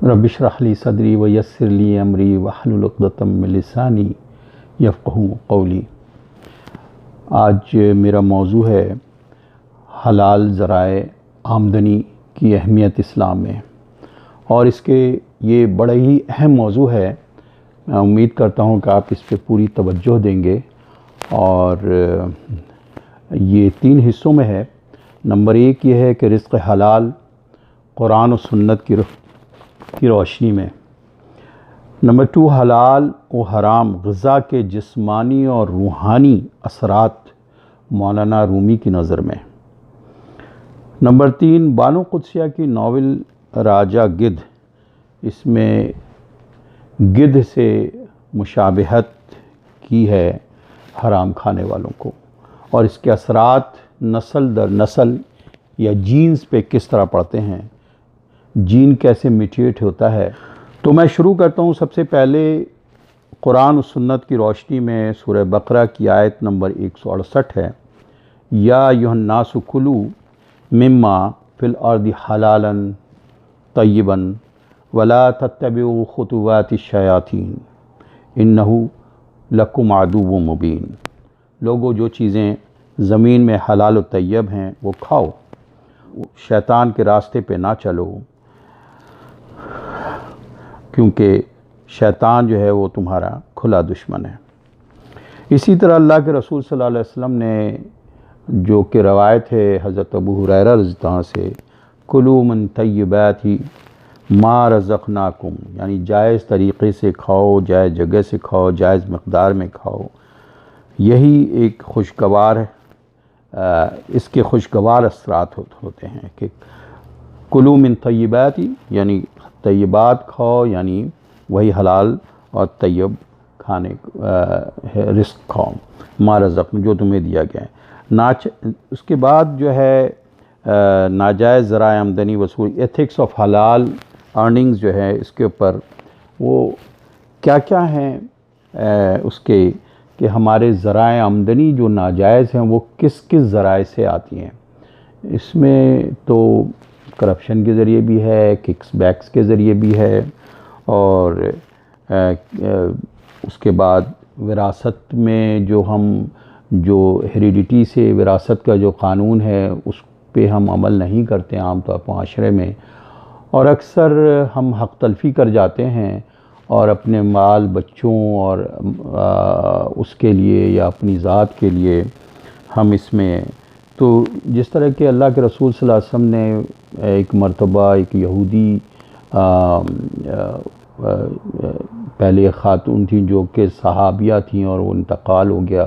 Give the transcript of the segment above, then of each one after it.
رب اشرح لی صدری ویسر لی امری واحلل عقدۃ من لسانی یفقہوا قولی۔ آج میرا موضوع ہے حلال ذرائع آمدنی کی اہمیت اسلام میں، اور اس کے یہ بڑا ہی اہم موضوع ہے۔ میں امید کرتا ہوں کہ آپ اس پہ پوری توجہ دیں گے، اور یہ 3 حصوں میں ہے۔ نمبر 1 یہ ہے کہ رزق حلال قرآن و سنت کی روشنی میں۔ نمبر 2 حلال و حرام غذا کے جسمانی اور روحانی اثرات مولانا رومی کی نظر میں۔ نمبر 3 بانو قدسیہ کی ناول راجہ گدھ، اس میں گدھ سے مشابہت کی ہے حرام کھانے والوں کو، اور اس کے اثرات نسل در نسل یا جینز پہ کس طرح پڑتے ہیں، جین کیسے میٹیٹ ہوتا ہے۔ تو میں شروع کرتا ہوں۔ سب سے پہلے قرآن و سنت کی روشنی میں سورہ بقرہ کی آیت نمبر 168 ہے، یا ایھا الناس کلوا مما فی الارض حلالا طیبا ولا تتبعوا خطوات الشیاطین انہ لکم عدو مبین۔ لوگوں، جو چیزیں زمین میں حلال و طیب ہیں وہ کھاؤ، شیطان کے راستے پہ نہ چلو، کیونکہ شیطان جو ہے وہ تمہارا کھلا دشمن ہے۔ اسی طرح اللہ کے رسول صلی اللہ علیہ وسلم نے، جو کہ روایت ہے حضرت ابو ہریرہ رضی اللہ عنہ سے، کلوا من طیبات ما رزقناکم، یعنی جائز طریقے سے کھاؤ، جائز جگہ سے کھاؤ، جائز مقدار میں کھاؤ۔ یہی ایک خوشگوار اس کے خوشگوار اثرات ہوتے ہیں کہ کلوا من طیبات، یعنی طیبات کھاؤ، یعنی وہی حلال اور طیب کھانے رزق کھاؤ، ما رزقنا، جو تمہیں دیا گیا ہے۔ اس کے بعد جو ہے ناجائز ذرائع آمدنی وصول، ایتھکس آف حلال ارننگز جو ہے، اس کے اوپر وہ کیا کیا ہیں اس کے، کہ ہمارے ذرائع آمدنی جو ناجائز ہیں وہ کس کس ذرائع سے آتی ہیں۔ اس میں تو کرپشن کے ذریعے بھی ہے، ککس بیکس کے ذریعے بھی ہے، اور اس کے بعد وراثت میں جو ہیریڈیٹی سے وراثت کا جو قانون ہے اس پہ ہم عمل نہیں کرتے عام طور پر معاشرے میں، اور اکثر ہم حق تلفی کر جاتے ہیں، اور اپنے مال بچوں اور اس کے لیے یا اپنی ذات کے لیے ہم اس میں، تو جس طرح کہ اللہ کے رسول صلی اللہ علیہ وسلم نے ایک مرتبہ ایک یہودی پہلے ایک خاتون تھیں جو کہ صحابیہ تھیں، اور وہ انتقال ہو گیا،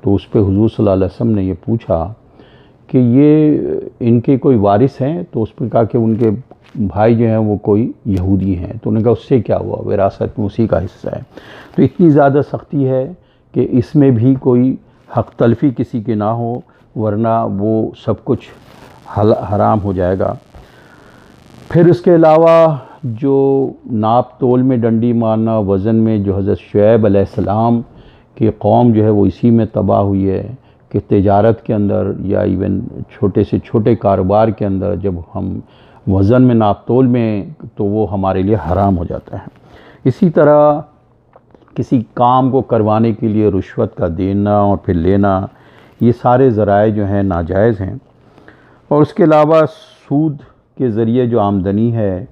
تو اس پہ حضور صلی اللہ علیہ وسلم نے یہ پوچھا کہ یہ ان کے کوئی وارث ہیں؟ تو اس پہ کہا کہ ان کے بھائی جو ہیں وہ کوئی یہودی ہیں۔ تو انہوں نے کہا اس سے کیا ہوا، وراثت میں اسی کا حصہ ہے۔ تو اتنی زیادہ سختی ہے کہ اس میں بھی کوئی حق تلفی کسی کے نہ ہو، ورنہ وہ سب کچھ حرام ہو جائے گا۔ پھر اس کے علاوہ جو ناپ تول میں ڈنڈی مارنا، وزن میں، جو حضرت شعیب علیہ السلام کی قوم جو ہے وہ اسی میں تباہ ہوئی ہے کہ تجارت کے اندر یا ایون چھوٹے سے چھوٹے کاروبار کے اندر جب ہم وزن میں ناپ تول میں، تو وہ ہمارے لیے حرام ہو جاتا ہے۔ اسی طرح کسی کام کو کروانے کے لیے رشوت کا دینا اور پھر لینا، یہ سارے ذرائع جو ہیں ناجائز ہیں۔ اور اس کے علاوہ سود کے ذریعے جو آمدنی ہے،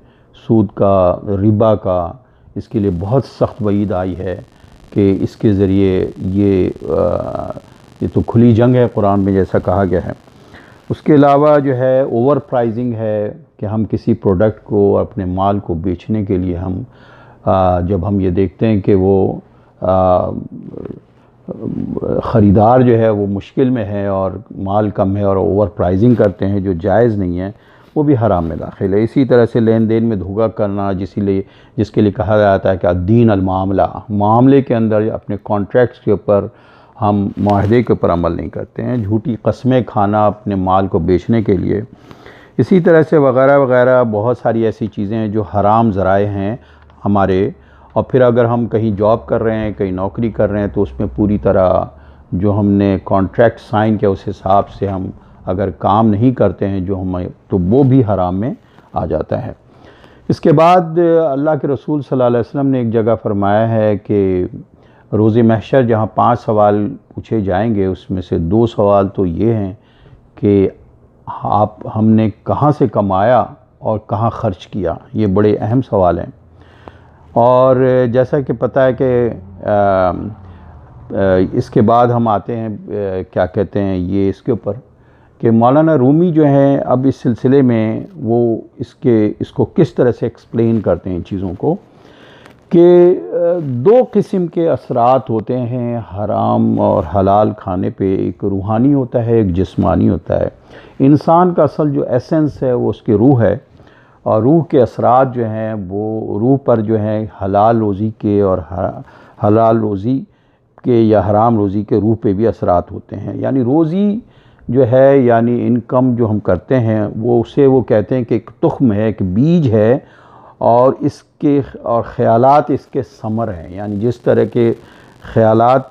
سود کا، ربا کا، اس کے لیے بہت سخت وعید آئی ہے کہ اس کے ذریعے یہ تو کھلی جنگ ہے قرآن میں جیسا کہا گیا ہے۔ اس کے علاوہ جو ہے اوور پرائزنگ ہے کہ ہم کسی پروڈکٹ کو، اپنے مال کو بیچنے کے لیے ہم جب ہم یہ دیکھتے ہیں کہ وہ خریدار جو ہے وہ مشکل میں ہے اور مال کم ہے، اور اوور پرائزنگ کرتے ہیں جو جائز نہیں ہے، وہ بھی حرام میں داخل ہے۔ اسی طرح سے لین دین میں دھوکہ کرنا، جس کے لیے کہا جاتا ہے کہ الدین المعاملہ، معاملے کے اندر اپنے کانٹریکٹس کے اوپر ہم معاہدے کے اوپر عمل نہیں کرتے ہیں، جھوٹی قسمیں کھانا اپنے مال کو بیچنے کے لیے۔ اسی طرح سے وغیرہ وغیرہ بہت ساری ایسی چیزیں ہیں جو حرام ذرائع ہیں ہمارے۔ اور پھر اگر ہم کہیں جاب کر رہے ہیں، کہیں نوکری کر رہے ہیں، تو اس میں پوری طرح جو ہم نے کانٹریکٹ سائن کیا اس حساب سے ہم اگر کام نہیں کرتے ہیں جو ہمیں، تو وہ بھی حرام میں آ جاتا ہے۔ اس کے بعد اللہ کے رسول صلی اللہ علیہ وسلم نے ایک جگہ فرمایا ہے کہ روز محشر جہاں 5 سوال پوچھے جائیں گے، اس میں سے 2 سوال تو یہ ہیں کہ ہم نے کہاں سے کمایا اور کہاں خرچ کیا. یہ بڑے اہم سوال ہیں. اور جیسا کہ پتہ ہے کہ اس کے بعد ہم آتے ہیں کیا کہتے ہیں یہ اس کے اوپر کہ مولانا رومی جو ہیں اب اس سلسلے میں وہ اس کو کس طرح سے ایکسپلین کرتے ہیں چیزوں کو کہ 2 قسم کے اثرات ہوتے ہیں حرام اور حلال کھانے پہ. ایک روحانی ہوتا ہے، ایک جسمانی ہوتا ہے. انسان کا اصل جو ایسنس ہے وہ اس کی روح ہے، اور روح کے اثرات جو ہیں وہ روح پر جو ہیں حلال روزی کے اور حلال روزی کے یا حرام روزی کے روح پہ بھی اثرات ہوتے ہیں. یعنی روزی جو ہے یعنی انکم جو ہم کرتے ہیں وہ کہتے ہیں کہ ایک تخم ہے، ایک بیج ہے، اور اس کے اور خیالات اس کے ثمر ہیں. یعنی جس طرح کے خیالات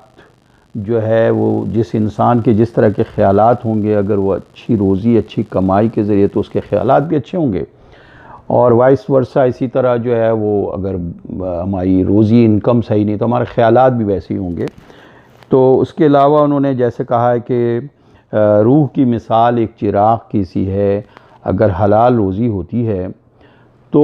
جو ہے وہ جس انسان کے جس طرح کے خیالات ہوں گے، اگر وہ اچھی روزی اچھی کمائی کے ذریعے تو اس کے خیالات بھی اچھے ہوں گے، اور وائس ورثہ اسی طرح جو ہے وہ اگر ہماری روزی انکم صحیح نہیں تو ہمارے خیالات بھی ویسے ہی ہوں گے. تو اس کے علاوہ انہوں نے جیسے کہا ہے کہ روح کی مثال ایک چراغ کی سی ہے. اگر حلال روزی ہوتی ہے تو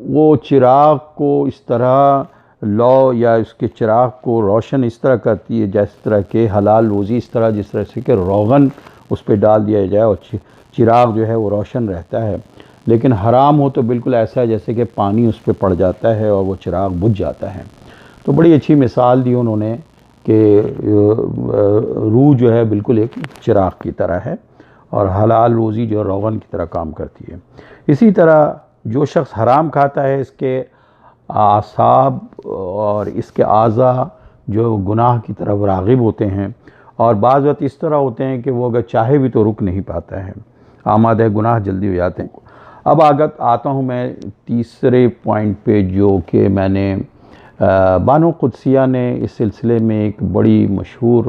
وہ چراغ کو اس طرح لو یا اس کے چراغ کو روشن اس طرح کرتی ہے جس طرح کہ حلال روزی اس طرح جس طرح سے کہ روغن اس پہ ڈال دیا جائے اور چراغ جو ہے وہ روشن رہتا ہے. لیکن حرام ہو تو بالکل ایسا ہے جیسے کہ پانی اس پہ پڑ جاتا ہے اور وہ چراغ بجھ جاتا ہے. تو بڑی اچھی مثال دی انہوں نے کہ روح جو ہے بالکل ایک چراغ کی طرح ہے اور حلال روزی جو روغن کی طرح کام کرتی ہے. اسی طرح جو شخص حرام کھاتا ہے اس کے اعصاب اور اس کے اعضاء جو گناہ کی طرف راغب ہوتے ہیں، اور بعض وقت اس طرح ہوتے ہیں کہ وہ اگر چاہے بھی تو رک نہیں پاتا ہے، آمادہ گناہ جلدی ہو جاتے ہیں. اب آتا ہوں میں تیسرے پوائنٹ پہ، جو کہ میں نے بانو قدسیہ نے اس سلسلے میں ایک بڑی مشہور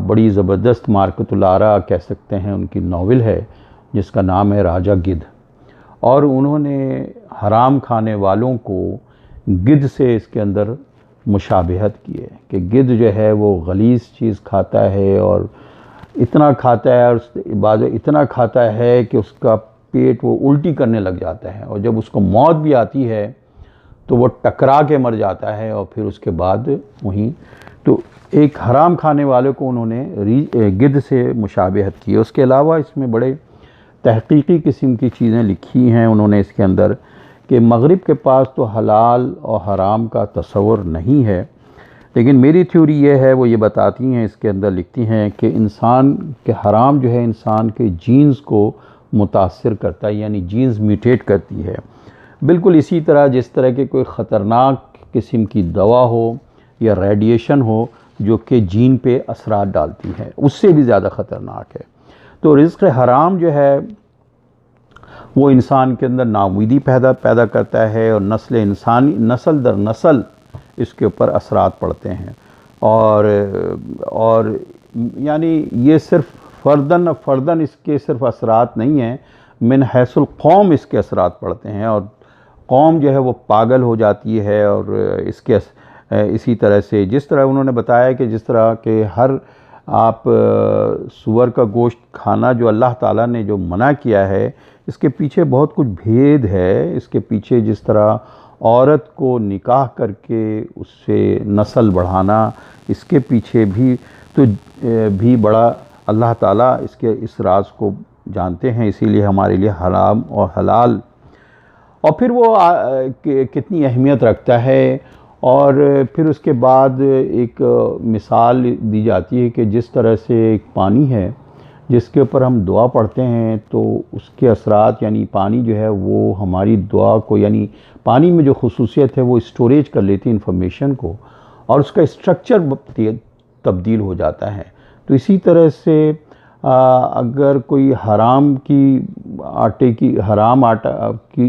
بڑی زبردست مارکت الآراء کہہ سکتے ہیں ان کی ناول ہے جس کا نام ہے راجہ گدھ. اور انہوں نے حرام کھانے والوں کو گدھ سے اس کے اندر مشابہت کی ہے کہ گدھ جو ہے وہ غلیظ چیز کھاتا ہے اور اتنا کھاتا ہے، اور بعض اتنا کھاتا ہے کہ اس کا پیٹ وہ الٹی کرنے لگ جاتا ہے، اور جب اس کو موت بھی آتی ہے تو وہ ٹکرا کے مر جاتا ہے، اور پھر اس کے بعد وہیں. تو ایک حرام کھانے والے کو انہوں نے گدھ سے مشابہت کی. اس کے علاوہ اس میں بڑے تحقیقی قسم کی چیزیں لکھی ہیں انہوں نے اس کے اندر کہ مغرب کے پاس تو حلال اور حرام کا تصور نہیں ہے، لیکن میری تھیوری یہ ہے، وہ یہ بتاتی ہیں اس کے اندر لکھتی ہیں کہ انسان کے حرام جو ہے انسان کے جینز کو متاثر کرتا ہے، یعنی جینز میوٹیٹ کرتی ہے. بالکل اسی طرح جس طرح کہ کوئی خطرناک قسم کی دوا ہو یا ریڈیشن ہو جو کہ جین پہ اثرات ڈالتی ہے، اس سے بھی زیادہ خطرناک ہے. تو رزق حرام جو ہے وہ انسان کے اندر ناامیدی پیدا کرتا ہے، اور نسل در نسل اس کے اوپر اثرات پڑتے ہیں. اور یعنی یہ صرف فردن اس کے صرف اثرات نہیں ہیں، من حیث القوم اس کے اثرات پڑتے ہیں، اور قوم جو ہے وہ پاگل ہو جاتی ہے. اور اسی طرح سے جس طرح انہوں نے بتایا کہ جس طرح کہ آپ سور کا گوشت کھانا جو اللہ تعالیٰ نے جو منع کیا ہے، اس کے پیچھے بہت کچھ بھید ہے. اس کے پیچھے جس طرح عورت کو نکاح کر کے اس سے نسل بڑھانا، اس کے پیچھے بھی بڑا اللہ تعالیٰ اس راز کو جانتے ہیں. اسی لیے ہمارے لیے حرام اور حلال اور پھر وہ کتنی اہمیت رکھتا ہے. اور پھر اس کے بعد ایک مثال دی جاتی ہے کہ جس طرح سے ایک پانی ہے جس کے اوپر ہم دعا پڑھتے ہیں تو اس کے اثرات، یعنی پانی جو ہے وہ ہماری دعا کو، یعنی پانی میں جو خصوصیت ہے وہ اسٹوریج کر لیتی ہے انفارمیشن کو، اور اس کا اسٹرکچر تبدیل ہو جاتا ہے. تو اسی طرح سے اگر کوئی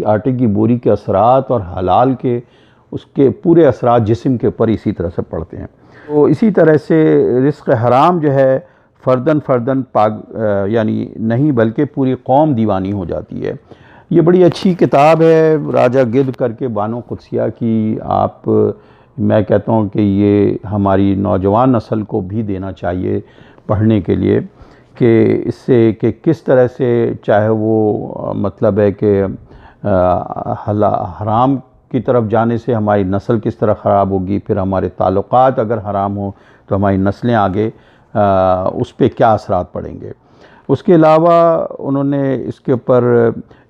آٹے کی بوری کے اثرات اور حلال کے اس کے پورے اثرات جسم کے اوپر اسی طرح سے پڑتے ہیں. تو اسی طرح سے رزق حرام جو ہے فردن یعنی نہیں بلکہ پوری قوم دیوانی ہو جاتی ہے. یہ بڑی اچھی کتاب ہے راجہ گدھ کر کے بانو قدسیہ کی. میں کہتا ہوں کہ یہ ہماری نوجوان نسل کو بھی دینا چاہیے پڑھنے کے لیے، کہ اس سے کہ کس طرح سے چاہے وہ مطلب ہے کہ حرام کی طرف جانے سے ہماری نسل کس طرح خراب ہوگی، پھر ہمارے تعلقات اگر حرام ہوں تو ہماری نسلیں آگے اس پہ کیا اثرات پڑیں گے. اس کے علاوہ انہوں نے اس کے اوپر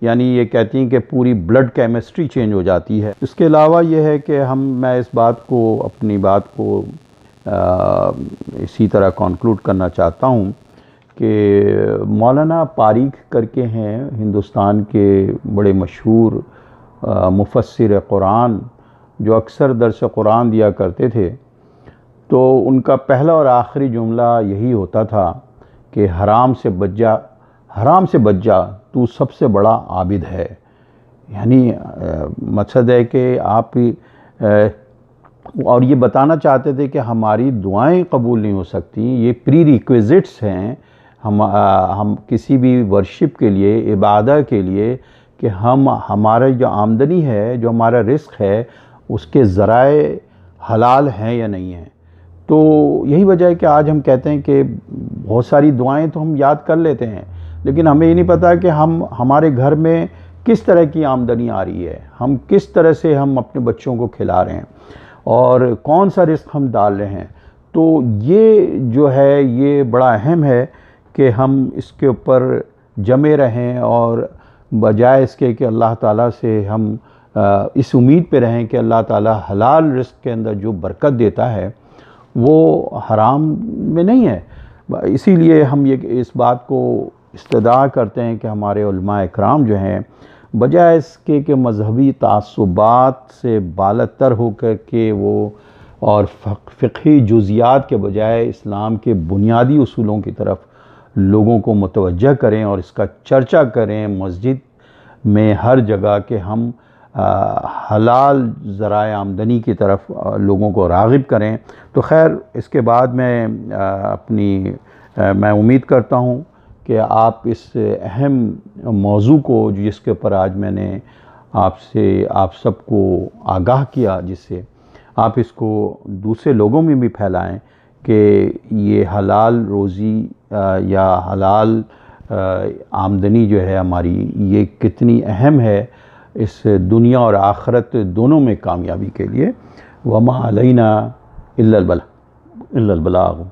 یعنی یہ کہتی ہیں کہ پوری بلڈ کیمسٹری چینج ہو جاتی ہے. اس کے علاوہ یہ ہے کہ میں اس بات کو اپنی بات کو اسی طرح کنکلوڈ کرنا چاہتا ہوں کہ مولانا پاریکھ کر کے ہیں ہندوستان کے بڑے مشہور مفسر قرآن، جو اکثر درس قرآن دیا کرتے تھے. تو ان کا پہلا اور آخری جملہ یہی ہوتا تھا کہ حرام سے بچ جا تو سب سے بڑا عابد ہے. یعنی مقصد ہے کہ آپ اور یہ بتانا چاہتے تھے کہ ہماری دعائیں قبول نہیں ہو سکتی، یہ پری ریکویزٹس ہیں ہم کسی بھی ورشپ کے لیے، عبادت کے لیے، کہ ہمارے جو آمدنی ہے، جو ہمارا رزق ہے، اس کے ذرائع حلال ہیں یا نہیں ہیں. تو یہی وجہ ہے کہ آج ہم کہتے ہیں کہ بہت ساری دعائیں تو ہم یاد کر لیتے ہیں، لیکن ہمیں یہ نہیں پتہ کہ ہمارے گھر میں کس طرح کی آمدنی آ رہی ہے، ہم کس طرح سے ہم اپنے بچوں کو کھلا رہے ہیں اور کون سا رزق ہم ڈال رہے ہیں. تو یہ جو ہے یہ بڑا اہم ہے کہ ہم اس کے اوپر جمے رہیں، اور بجائے اس کے کہ اللہ تعالیٰ سے ہم اس امید پہ رہیں کہ اللہ تعالیٰ حلال رزق کے اندر جو برکت دیتا ہے وہ حرام میں نہیں ہے. اسی لیے ہم اس بات کو استدعا کرتے ہیں کہ ہمارے علماء اکرام جو ہیں، بجائے اس کے کہ مذہبی تعصبات سے بالاتر ہو کر کے وہ اور فقہی جزیات کے بجائے اسلام کے بنیادی اصولوں کی طرف لوگوں کو متوجہ کریں اور اس کا چرچا کریں مسجد میں ہر جگہ، کہ ہم حلال ذرائع آمدنی کی طرف لوگوں کو راغب کریں. تو خیر اس کے بعد میں امید کرتا ہوں کہ آپ اس اہم موضوع کو جس کے اوپر آج میں نے آپ سب کو آگاہ کیا، جس سے آپ اس کو دوسرے لوگوں میں بھی پھیلائیں کہ یہ حلال روزی یا حلال آمدنی جو ہے ہماری، یہ کتنی اہم ہے اس دنیا اور آخرت دونوں میں کامیابی کے لیے. وما علینا الا البلاغ.